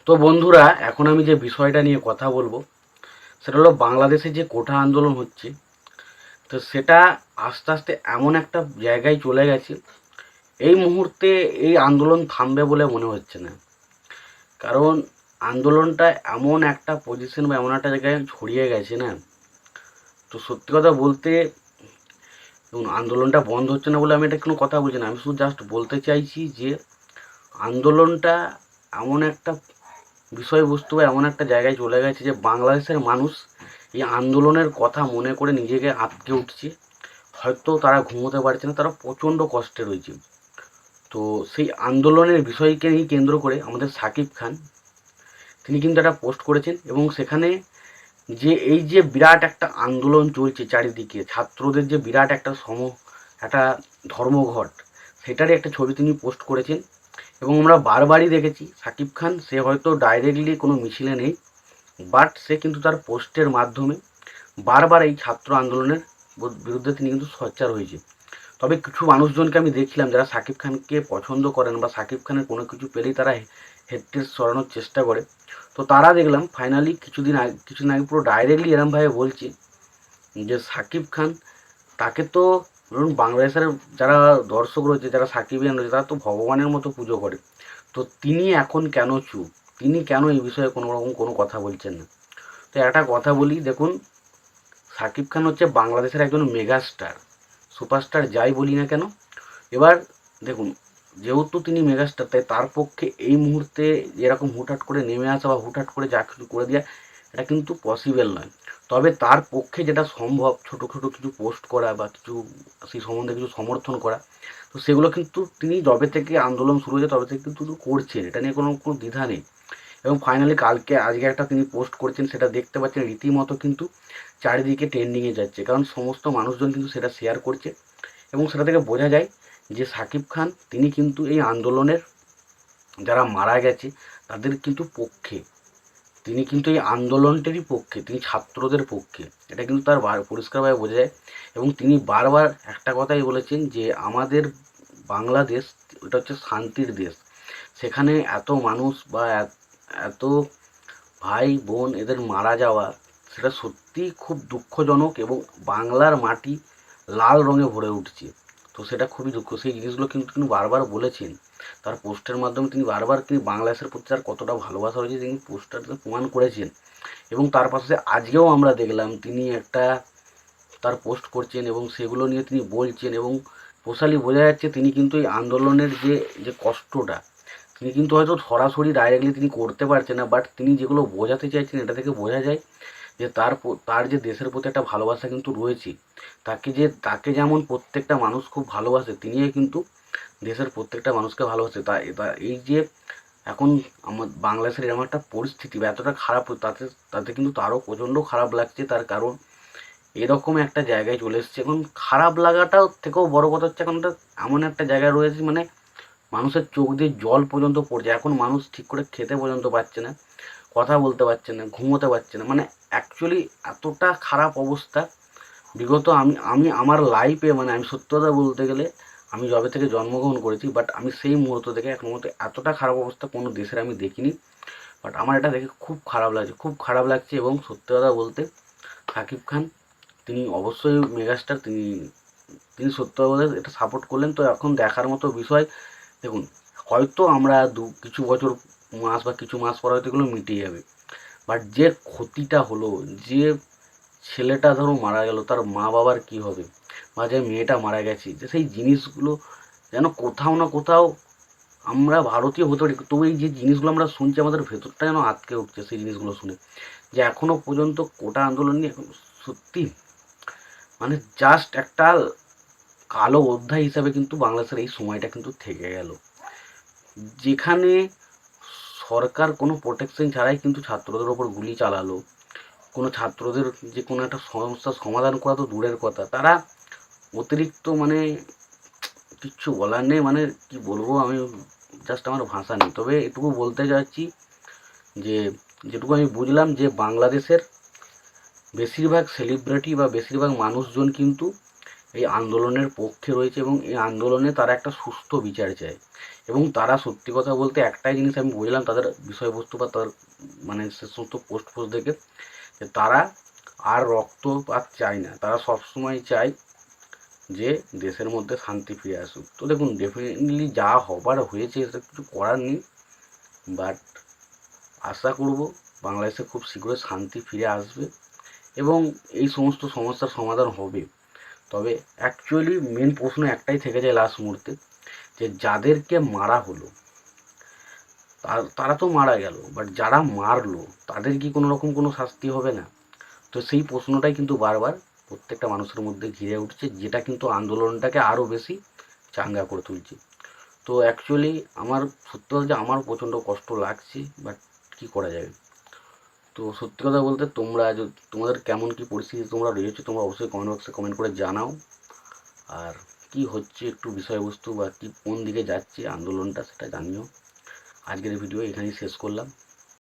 তো বন্ধুরা, এখন আমি যে বিষয়টা নিয়ে কথা বলবো সেটা হলো বাংলাদেশে যে কোঠা আন্দোলন হচ্ছে। তো সেটা আস্তে আস্তে এমন একটা জায়গায় চলে গেছে, এই মুহূর্তে এই আন্দোলন থামবে বলে মনে হচ্ছে না। কারণ আন্দোলনটা এমন একটা পজিশন বা এমন একটা জায়গায় ছড়িয়ে গেছে না। তো সত্যি কথা বলতে দেখুন, আন্দোলনটা বন্ধ হচ্ছে না বলে আমি এটা কোনো কথা বলছি না। আমি শুধু জাস্ট বলতে চাইছি যে আন্দোলনটা এমন একটা বিষয়বস্তু বা এমন একটা জায়গায় চলে গেছে যে বাংলাদেশের মানুষ এই আন্দোলনের কথা মনে করে নিজেকে আটকে উঠছে। হয়তো তারা ঘুমোতে পারছে না, তারা প্রচণ্ড কষ্টে রয়েছে। তো সেই আন্দোলনের বিষয়কে নিয়ে কেন্দ্র করে আমাদের সাকিব খান তিনি কিন্তু একটা পোস্ট করেছেন, এবং সেখানে যে এই যে বিরাট একটা আন্দোলন চলছে চারিদিকে, ছাত্রদের যে বিরাট একটা ধর্মঘট, সেটারই একটা ছবি তিনি পোস্ট করেছেন। এবং আমরা বারবারই দেখেছি সাকিব খান সে হয়তো ডাইরেক্টলি কোনো মিছিলে নেই, বাট সে কিন্তু তার পোস্টের মাধ্যমে বারবার এই ছাত্র আন্দোলনের বিরুদ্ধে তিনি কিন্তু সোচ্চার হয়েছে। তবে কিছু মানুষজনকে আমি দেখছিলাম যারা সাকিব খানকে পছন্দ করেন বা সাকিব খানের কোনো কিছু পেলেই তারা হেডটেস সরানোর চেষ্টা করে। তো তারা দেখলাম ফাইনালি কিছুদিন আগে পুরো ডাইরেক্টলি এরমভাবে বলছে যে সাকিব খান তাকে তো, ধরুন বাংলাদেশের যারা দর্শক রয়েছে, যারা সাকিবিয়ান রয়েছে, তারা তো ভগবানের মতো পুজো করে। তো তিনি এখন কেন চুপ? তিনি কেন এই বিষয়ে কোনো রকম কোনো কথা বলছেন না? তো একটা কথা বলি, দেখুন, সাকিব খান হচ্ছে বাংলাদেশের একজন মেগাস্টার, সুপারস্টার যাই বলি না কেন। এবার দেখুন, যেহেতু তিনি মেগাস্টার, তাই তার পক্ষে এই মুহূর্তে এরকম হুটহাট করে নেমে আসা বা হুটহাট করে যা কিছু করে দেওয়া, এটা কিন্তু পসিবল নয়। তবে তার পক্ষে যেটা সম্ভব, ছোটো ছোটো কিছু পোস্ট করা বা কিছু সেই সম্বন্ধে কিছু সমর্থন করা, তো সেগুলো কিন্তু তিনি যবে থেকে আন্দোলন শুরু হয়েছে তবে থেকে কিন্তু করছেন, এটা নিয়ে কোনো কোনো দ্বিধা নেই। এবং ফাইনালি আজকে একটা তিনি পোস্ট করছেন, সেটা দেখতে পাচ্ছেন রীতিমতো কিন্তু চারিদিকে ট্রেন্ডিংয়ে যাচ্ছে, কারণ সমস্ত মানুষজন কিন্তু সেটা শেয়ার করছে। এবং সেটা থেকে বোঝা যায় যে সাকিব খান তিনি কিন্তু এই আন্দোলনের যারা মারা গেছে তাদের কিন্তু পক্ষে, তিনি কিন্তু এই আন্দোলনটারই পক্ষে, তিনি ছাত্রদের পক্ষে, এটা কিন্তু তার পরিষ্কারভাবে বোঝা যায়। এবং তিনি বারবার একটা কথাই বলেছেন যে আমাদের বাংলাদেশ এটা হচ্ছে শান্তির দেশ, সেখানে এত মানুষ বা এত ভাই বোন এদের মারা যাওয়া, সেটা সত্যিই খুব দুঃখজনক, এবং বাংলার মাটি লাল রঙে ভরে উঠছে। তো সেটা খুবই দুঃখ, সেই জিনিসগুলো কিন্তু তিনি বারবার বলেছেন। তার পোস্টের মাধ্যমে তিনি বারবার তিনি বাংলাদেশের প্রতি তার কতটা ভালোবাসা রয়েছে তিনি পোস্টারতে প্রমাণ করেছেন। এবং তার পাশে আজকেও আমরা দেখলাম তিনি একটা তার পোস্ট করছেন এবং সেগুলো নিয়ে তিনি বলছেন, এবং টোটালি বোঝা যাচ্ছে তিনি কিন্তু এই আন্দোলনের যে যে কষ্টটা তিনি কিন্তু হয়তো সরাসরি ডাইরেক্টলি তিনি করতে পারছেন না, বাট তিনি যেগুলো বোঝাতে চাইছেন এটা থেকে বোঝা যায় যে তার যে দেশের প্রতি একটা ভালোবাসা কিন্তু রয়েছে। তাকে যেমন প্রত্যেকটা মানুষ খুব ভালোবাসে, তিনিও কিন্তু দেশের প্রত্যেকটা মানুষকে ভালোবাসে। এই যে এখন আমার বাংলাদেশের এরকম একটা পরিস্থিতি বা এতটা খারাপ, তাতে তাতে কিন্তু তারও প্রচণ্ড খারাপ লাগছে। তার কারণ এরকম একটা জায়গায় চলে এসেছে। এখন খারাপ লাগাটাও থেকেও বড় কথা হচ্ছে, এখন এমন একটা জায়গায় রয়েছে মানে মানুষের চোখ দিয়ে জল পর্যন্ত পড়ছে। এখন মানুষ ঠিক করে খেতে পর্যন্ত পারছে না, কথা বলতে পারছে না, ঘুমোতে পারছে না। মানে অ্যাকচুয়ালি এতটা খারাপ অবস্থা বিগত আমি আমি আমার লাইফে, মানে আমি সত্যি কথা বলতে গেলে আমি যবে থেকে জন্মগ্রহণ করেছি, বাট আমি সেই মুহূর্ত থেকে এখন মতো এতটা খারাপ অবস্থা কোনো দেশের আমি দেখিনি। বাট আমার এটা দেখে খুব খারাপ লাগছে, খুব খারাপ লাগছে। এবং সত্যি কথা বলতে শাকিব খান তিনি অবশ্যই মেগাস্টার, তিনি তিনি সত্যি কথা বলতে এটা সাপোর্ট করলেন। তো এখন দেখার মতো বিষয়, দেখুন, হয়তো আমরা কিছু বছর মাস বা কিছু মাস পর হয়তো এগুলো মিটে যাবে, বাট যে ক্ষতিটা হলো, যে ছেলেটা ধরো মারা গেল, তার মা বাবার কি হবে, বা যে মেয়েটা মারা গেছে, যে সেই জিনিসগুলো যেন কোথাও না কোথাও, আমরা ভারতীয় হতে পারি তবু এই যে জিনিসগুলো আমরা শুনছি আমাদের ভেতরটা যেন আটকে উঠছে সেই জিনিসগুলো শুনে, যে এখনো পর্যন্ত কোটা আন্দোলন নিয়ে এখন সত্যি মানে জাস্ট একটা কালো অধ্যায় হিসাবে কিন্তু বাংলাদেশের এই সময়টা কিন্তু থেকে গেল, যেখানে সরকার কোনো প্রোটেকশন ছাড়াই কিন্তু ছাত্রদের ওপর গুলি চালালো। কোনো ছাত্রদের যে কোনো একটা সমস্যার সমাধান করা তো দূরের কথা, তারা অতিরিক্ত মানে কিচ্ছু বলার নেই, মানে কি বলবো আমি, জাস্ট আমার ভাষা নেই। তবে এটুকু বলতে চাচ্ছি যে যেটুকু আমি বুঝলাম যে বাংলাদেশের বেশিরভাগ সেলিব্রিটি বা বেশিরভাগ মানুষজন কিন্তু এই আন্দোলনের পক্ষে রয়েছে এবং এই আন্দোলনে তারা একটা সুস্থ বিচার চায়। এবং তারা সত্যি কথা বলতে একটাই জিনিস আমি বুঝলাম তাদের বিষয়বস্তু বা তার মানে সে সমস্ত পোস্ট দেখে, যে তারা আর রক্তপাত চায় না, তারা সবসময় চায় যে দেশের মধ্যে শান্তি ফিরে আসুক। তো দেখুন, ডেফিনেটলি যা হবার হয়েছে সেটা কিছু করার নেই, বাট আশা করব বাংলাদেশে খুব শীঘ্রই শান্তি ফিরে আসবে এবং এই সমস্ত সমস্যার সমাধান হবে। তবে অ্যাকচুয়ালি মেন প্রশ্ন একটাই থেকে যায় লাস্ট মুহূর্তে, যে যাদেরকে মারা হলো তারা তো মারা গেল, বাট যারা মারলো তাদের কি কোনো রকম কোনো শাস্তি হবে না? তো সেই প্রশ্নটাই কিন্তু বারবার প্রত্যেকটা মানুষের মধ্যে ঘিরে উঠছে, যেটা কিন্তু আন্দোলনটাকে আরও বেশি চাঙ্গা করে তুলছে। তো অ্যাকচুয়ালি আমার সত্যি বলতে আমার প্রচণ্ড কষ্ট লাগছে, বাট কী করা যাবে। তো সত্যি কথা বলতে তোমরা তোমাদের কেমন কী পরিস্থিতি তোমরা রয়েছে তোমরা অবশ্যই কমেন্ট বক্সে কমেন্ট করে জানাও। আর কি হচ্ছে একটু বিষয়বস্তু বা কি কোন দিকে যাচ্ছে আন্দোলনটা সেটা জানিও। আজকের ভিডিও এখানেই শেষ করলাম।